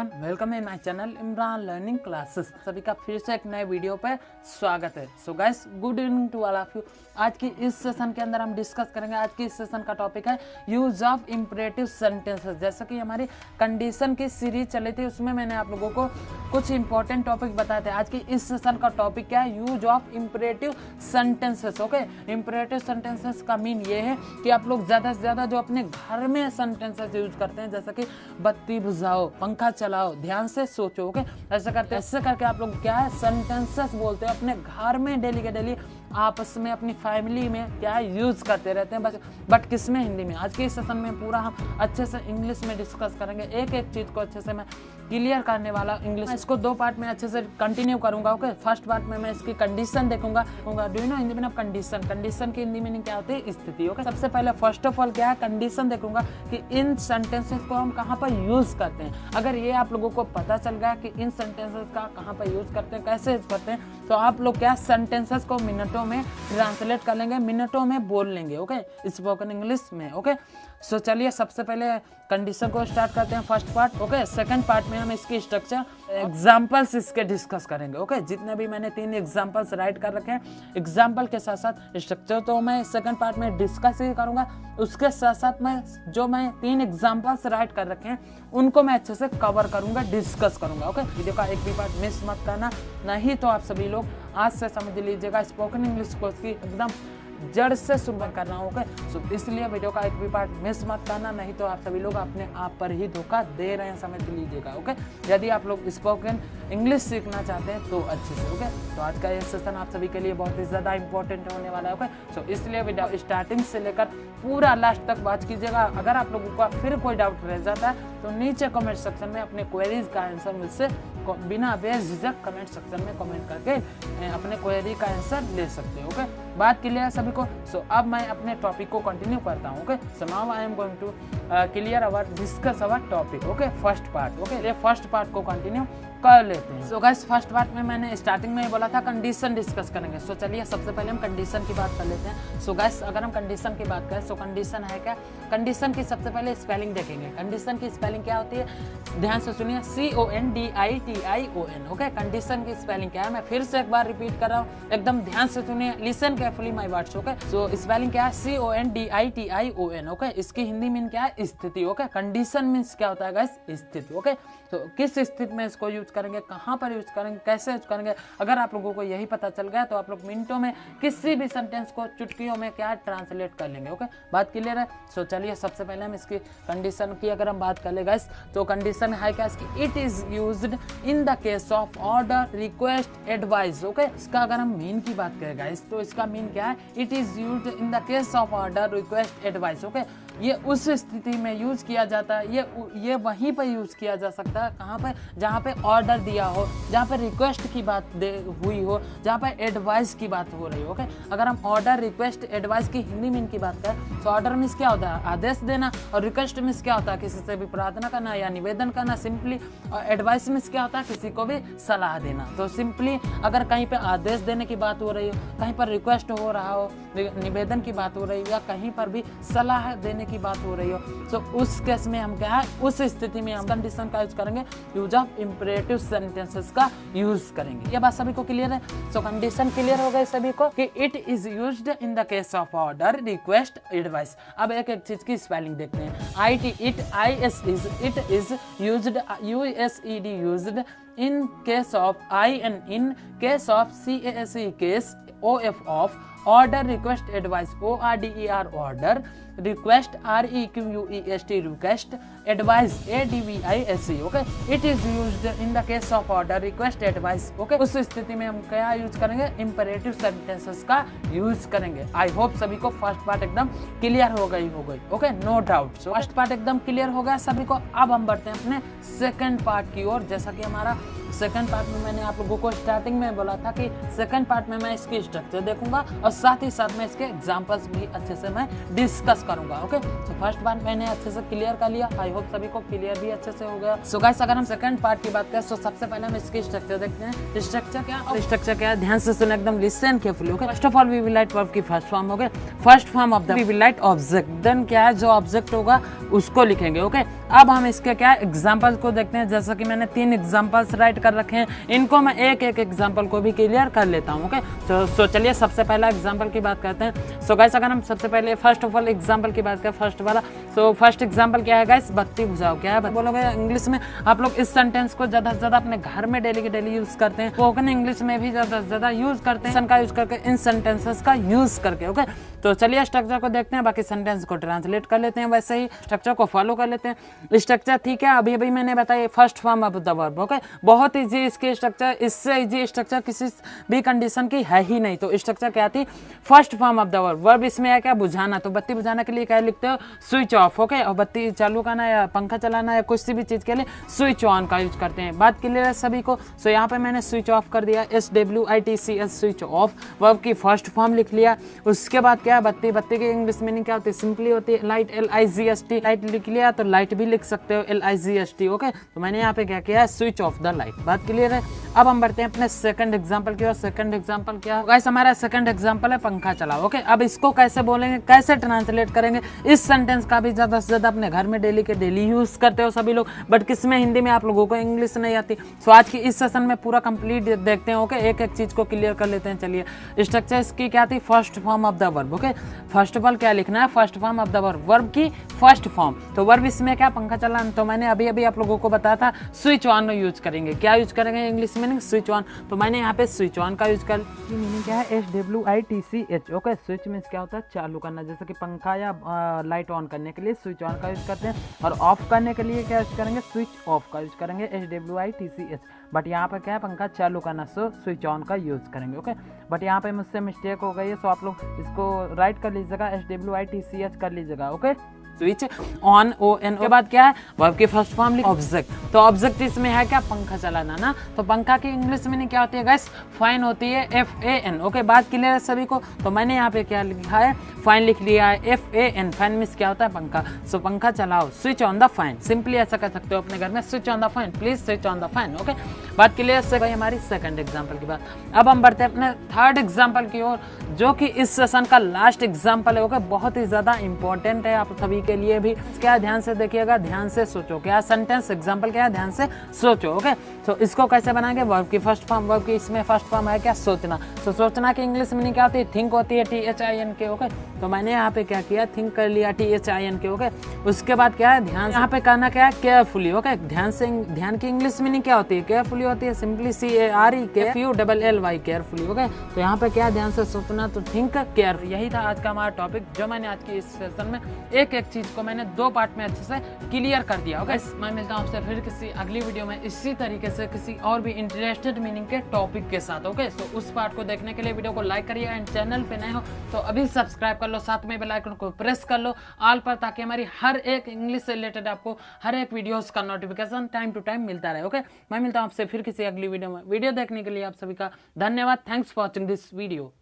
Everyone, welcome in my channel Imran learning classes. सभी का फिर से एक नए वीडियो पे स्वागत है। So guys, good evening to all of you. आज की इस सेशन के अंदर हम डिस्कस करेंगे। आज की इस सेशन का टॉपिक है यूज ऑफ इंपरेटिव सेंटेंसेस। जैसा कि हमारी कंडीशन की सीरीज चली थी, उसमें मैंने आप लोगों को कुछ इंपॉर्टेंट टॉपिक बताए थे। आज की इस सेशन का टॉपिक क्या है? Use of imperative sentences. Okay, imperative sentences का मीन ये है कि आप लोग ज़्यादा से ज़्यादा जो अपने घर में सेंटेंसेस यूज करते हैं, जैसा कि बत्ती बुझाओ, पंखा चलाओ, ध्यान से सोचो। ओके, ऐसा करते हैं, ऐसे करके आप लोग क्या है सेंटेंसेस बोलते हैं अपने घर में डेली के डेली, आपस में, अपनी फैमिली में क्या है यूज करते रहते हैं बस। बट किस में? हिंदी में। आज के इस सेशन में पूरा हम अच्छे से इंग्लिश में डिस्कस करेंगे। एक एक चीज को अच्छे से मैं क्लियर करने वाला इंग्लिश। इसको दो पार्ट में अच्छे से कंटिन्यू करूंगा। ओके, फर्स्ट पार्ट में मैं इसकी कंडीशन देखूंगा। डू यू नो हिंदी में कंडीशन? कंडीशन की हिंदी मीनिंग क्या होती है? स्थिति। ओके, सबसे पहले फर्स्ट ऑफ ऑल क्या है, कंडीशन देखूंगा कि इन सेंटेंसेस को हम कहाँ पर यूज करते हैं। अगर ये आप लोगों को पता चल गया कि इन सेंटेंसेस का कहाँ पर यूज करते हैं, कैसे यूज करते हैं, तो आप लोग क्या सेंटेंसेस को मिनटों में ट्रांसलेट कर लेंगे, मिनटों में बोल लेंगे। ओके, स्पोकन इंग्लिश में। ओके, सो चलिए सबसे पहले कंडीशन को स्टार्ट करते हैं, first part. Okay, second part में हम इसकी स्ट्रक्चर, एग्जांपल्स इसके डिस्कस करेंगे। ओके, जितने भी मैंने 3 एग्जांपल्स राइट कर रखे हैं, एग्जांपल के साथ साथ स्ट्रक्चर तो मैं सेकंड पार्ट में डिस्कस ही करूंगा। उसके साथ साथ मैं 3 एग्जांपल्स राइट कर रखे हैं, उनको मैं अच्छे से कवर करूंगा, डिस्कस करूंगा। ओके, वीडियो का एक भी पार्ट मिस मत करना, नहीं तो आप सभी लोग आज से समझ लीजिएगा स्पोकन इंग्लिश कोर्स की एकदम जड़ से शुरू करना। ओके, सो इसलिए वीडियो का एक भी पार्ट मिस मत करना, नहीं तो आप सभी लोग अपने आप पर ही धोखा दे रहे हैं, समझ लीजिएगा। ओके, यदि आप लोग स्पोकन इंग्लिश सीखना चाहते हैं तो अच्छे से। ओके, तो आज का ये सेशन आप सभी के लिए बहुत ही ज़्यादा इंपॉर्टेंट होने वाला है। ओके, सो इसलिए वीडियो स्टार्टिंग से लेकर पूरा लास्ट तक वॉच कीजिएगा। अगर आप लोगों का फिर कोई डाउट रह जाता है तो नीचे कमेंट सेक्शन में अपने क्वेरीज का आंसर मुझसे बिना बेझिझक कमेंट सेक्शन में कमेंट करके अपने क्वेरी का आंसर ले सकते हो। ओके, बात क्लियर है सभी को? सो अब मैं अपने टॉपिक को कंटिन्यू करता हूँ। Okay, so now I am going to clear our discuss our topic. Okay, first part. Okay, ये फर्स्ट पार्ट को कंटिन्यू कर लेते हैं। सो गाइस, फर्स्ट पार्ट में मैंने स्टार्टिंग में ही बोला था कंडीशन डिस्कस करेंगे। सो चलिए सबसे पहले हम कंडीशन की बात कर लेते हैं। सो गाइस, अगर हम कंडीशन की बात करें, सो कंडीशन है क्या? कंडीशन की सबसे पहले स्पेलिंग देखेंगे। कंडीशन की स्पेलिंग क्या होती है? ध्यान से सुनिए, CONDITION। ओके, कंडीशन की स्पेलिंग क्या है? मैं फिर से एक बार रिपीट कर रहा हूँ, एकदम ध्यान से सुनिए, listen carefully my words. Okay, so spelling क्या है? CONDITION। ओके, इसकी हिंदी मीन क्या है? स्थिति। ओके, कंडीशन मीन्स क्या होता है गाइस? स्थिति। ओके, तो किस स्थिति में इसको यूज करेंगे, कहाँ पर यूज करेंगे, कैसे यूज करेंगे, अगर आप लोगों को यही पता चल गया तो आप लोग मिनटों में किसी भी सेंटेंस को चुटकियों में क्या ट्रांसलेट कर लेंगे। ओके, बात क्लियर है? सो चलिए सबसे पहले हम इसकी कंडीशन की अगर हम बात कर ले गाइस, तो कंडीशन है क्या इसकी? It is used in the case of order, request, advice. Okay, इसका अगर हम मीन की बात करें गाइस, तो इसका मीन क्या है? It is used in the case of order, request, advice. Okay, ये उस स्थिति में यूज किया जाता है, ये वहीं पर यूज किया जा सकता है, कहाँ पर? जहाँ पे ऑर्डर दिया हो, जहाँ पे रिक्वेस्ट की बात हुई हो, जहाँ पे एडवाइस की बात हो रही हो। ओके, अगर हम ऑर्डर, रिक्वेस्ट, एडवाइस की हिंदी मीन की बात करें, तो ऑर्डर मीन्स क्या होता है? आदेश देना, और रिक्वेस्ट मीन्स क्या होता है? किसी से भी प्रार्थना करना या निवेदन करना सिंपली। और एडवाइस मीन्स क्या होता है? किसी को भी सलाह देना। तो सिंपली अगर कहीं पे आदेश देने की बात हो रही हो, कहीं पर रिक्वेस्ट हो रहा हो, निवेदन की बात हो रही हो, या कहीं पर भी सलाह देने की बात हो रही हो, तो उस केस में हम क्या है, उस स्थिति में हम कंडीशन का यूज करेंगे, यूज ऑफ इंपरेटिव सेंटेंसेस का यूज करेंगे। ये बात सभी को क्लियर है? सो कंडीशन क्लियर हो गई सभी को कि it is used in the case of order, request, advice. अब एक एक चीज की स्पेलिंग देखते हैं। It is used, USED used in case of, in case of, CASE case, OF of, order, request, advice, ORDER order, request, REQUEST request, advice, ADVISE। Okay, it is used in the case of order, request, advice. Okay, उस स्थिति में हम क्या use करेंगे? Imperative sentences का use करेंगे। I hope सभी को फर्स्ट पार्ट एकदम क्लियर हो गई। Okay, no doubt. First part एकदम क्लियर हो गया सभी को। अब हम बढ़ते हैं अपने सेकंड पार्ट की ओर। जैसा कि हमारा सेकंड पार्ट में मैंने आप लोगों को स्टार्टिंग में बोला था कि सेकंड पार्ट में मैं इसकी स्ट्रक्चर देखूंगा और साथ ही साथ में इसके एग्जांपल्स भी अच्छे से मैं डिस्कस करूंगा। ओके, तो फर्स्ट पार्ट मैंने अच्छे से क्लियर कर लिया, आई होप सभी को क्लियर भी अच्छे से हो गया। सो गाइस, अगर हम सेकंड पार्ट की बात करें तो सबसे पहले हम इसकी स्ट्रक्चर देखते हैं। स्ट्रक्चर क्या है, ध्यान से सुनो, एकदम listen carefully. Okay, first of all we will write verb की first form. Okay, first form of the we will write object, then क्या है जो ऑब्जेक्ट होगा उसको लिखेंगे। ओके, अब हम इसके क्या एग्जांपल्स को देखते हैं। जैसा कि मैंने 3 एग्जांपल्स राइट कर रखे हैं, इनको मैं एक एक एग्जांपल को भी क्लियर कर लेता हूं। ओके, तो चलिए सबसे पहला एग्जांपल की बात करते हैं। सो गाइस, अगर हम सबसे पहले फर्स्ट ऑफ ऑल एग्जांपल की बात करें, फर्स्ट वाला, सो फर्स्ट एग्जांपल क्या है गाइस, बत्ती बुझाओ। क्या है बोलोगे इंग्लिश में? आप लोग इस सेंटेंस को ज्यादा से ज्यादा अपने घर में डेली के डेली यूज करते हैं, स्पोकन इंग्लिश में भी ज्यादा से ज्यादा यूज करते हैं का यूज करके, इन सेंटेंसेस का यूज करके। ओके, तो चलिए स्ट्रक्चर को देखते हैं, बाकी सेंटेंस को ट्रांसलेट कर लेते हैं, वैसे ही स्ट्रक्चर को फॉलो कर लेते हैं। स्ट्रक्चर ठीक है, अभी अभी मैंने बताया first form of the verb. Okay, बहुत इजी इसकी स्ट्रक्चर, इससे इजी स्ट्रक्चर किसी भी कंडीशन की है ही नहीं। तो स्ट्रक्चर क्या थी, first form of the verb. Verb इसमें है क्या, बुझाना। तो बत्ती बुझाने के लिए क्या लिखते हो, स्विच ऑफ। ओके, और बत्ती चालू करना या पंखा चलाना या कुछ भी चीज के लिए स्विच ऑन का यूज करते हैं। बात क्लियर है सभी को? सो यहाँ पे मैंने स्विच ऑफ कर दिया, SWITCH, स्विच ऑफ। वर्ब की फर्स्ट फॉर्म लिख लिया। उसके बाद क्या है, बत्ती। बत्ती की इंग्लिश मीनिंग क्या होती है, सिंपली होती है लाइट, LIGHT। लाइट लिख लिया तो लाइट भी लिख सकते हो, LIGHT। ओके, तो मैंने यहाँ पे क्या किया है, स्विच ऑफ द लाइट। बात क्लियर है? अब हम बढ़ते हैं अपने सेकंड एग्जांपल की ओर। सेकंड एग्जांपल क्या है गाइस, हमारा सेकंड एग्जांपल है पंखा चलाओ। ओके, अब इसको कैसे बोलेंगे, कैसे ट्रांसलेट करेंगे, इस सेंटेंस का भी ज्यादा से ज्यादा अपने घर में डेली के डेली यूज करते हो सभी लोग, बट किसमें, हिंदी में। आप लोगों को इंग्लिश नहीं आती। सो आज की इस सेशन में पूरा कंप्लीट देखते हैं। ओके, एक एक चीज को क्लियर कर लेते हैं। चलिए, स्ट्रक्चर इसकी क्या थी, first form of the verb. Okay, first of all क्या लिखना है, first form of the verb, verb की फर्स्ट फॉर्म। तो वर्ब इसमें क्या, पंखा चलाना। तो मैंने अभी अभी आप लोगों को बताया था स्विच ऑन यूज करेंगे। क्या यूज करेंगे, इंग्लिश मीनिंग स्विच ऑन। तो मैंने यहाँ पे स्विच ऑन का यूज कर, मीनिंग क्या है, SWITCH। ओके, स्विच मीन्स क्या होता है, चालू करना। जैसे कि पंखा या लाइट ऑन करने के लिए स्विच ऑन का यूज करते हैं, और ऑफ करने के लिए क्या यूज करेंगे, स्विच ऑफ का यूज करेंगे, SWITCH। बट यहाँ पे क्या है, पंखा चालू करना, सो स्विच ऑन का यूज करेंगे। ओके, बट यहाँ पे मुझसे मिस्टेक हो गई है, सो आप लोग इसको राइट कर लीजिएगा, SWITCH कर लीजिएगा। ओके, स्विच ऑन, ON के बाद क्या है, वर्ब की फर्स्ट फॉर्म लिख, ऑब्जेक्ट। तो ऑब्जेक्ट इसमें है क्या, पंखा चलाना ना। तो पंखा की इंग्लिश में क्या होती है गाइस, फाइन होती है, FAN। ओके, बात क्लियर है सभी को? तो मैंने यहाँ पे क्या लिखा है, फाइन लिख लिया है, FAN। फाइन मींस क्या होता है, पंखा। सो पंखा चलाओ, switch on the fine. Simply ऐसा कर सकते हो अपने घर में, switch on the fine, please switch on the fine. Okay, बात क्लियर से भाई, हमारी सेकंड एग्जांपल की बात। अब हम बढ़ते हैं अपने थर्ड एग्जांपल की ओर, जो कि इस सेशन का लास्ट एग्जांपल है। ओके, बहुत ही ज्यादा इंपॉर्टेंट है आप सभी के लिए भी। क्या, ध्यान से देखिएगा, ध्यान से सोचो, क्या सेंटेंस एग्जांपल क्या है, ध्यान से सोचो। ओके, तो इसको कैसे बनाएंगे, वर्ब की फर्स्ट फॉर्म। वर्ब की इसमें फर्स्ट फॉर्म है क्या, सोचना। तो सोचना की इंग्लिश मीनिंग क्या होती है, थिंक होती है, THINK। ओके, तो मैंने यहाँ पे क्या किया, थिंक कर लिया, THINK। ओके, उसके बाद क्या है, ध्यान, यहाँ पे करना क्या है, केयरफुली। ओके, ध्यान से, ध्यान की इंग्लिश मीनिंग क्या होती है, केयरफुली होती है, सिंपली CAREFULLY, केयरफुली। ओके, तो यहाँ पे क्या, ध्यान से सोचना, तो थिंक केयरफुल। यही था आज का हमारा टॉपिक, जो मैंने आज की इस सेशन में एक एक चीज को मैंने 2 पार्ट में अच्छे से क्लियर कर दिया। ओके, मैं मिलता हूँ आपसे फिर किसी अगली वीडियो में इसी तरीके से किसी और भी इंटरेस्टेड मीनिंग के टॉपिक के साथ। ओके, तो उस पार्ट को देखने के लिए वीडियो को लाइक करिए, एंड चैनल पे नए हो तो अभी सब्सक्राइब कर लो, साथ में बेल आइकन को प्रेस कर लो ऑल पर, ताकि हमारी हर एक इंग्लिश से रिलेटेड आपको हर एक वीडियोस का नोटिफिकेशन टाइम टू टाइम मिलता रहे। ओके, मैं मिलता हूँ आपसे फिर किसी अगली वीडियो में। वीडियो देखने के लिए आप सभी का धन्यवाद। Thanks for watching this video.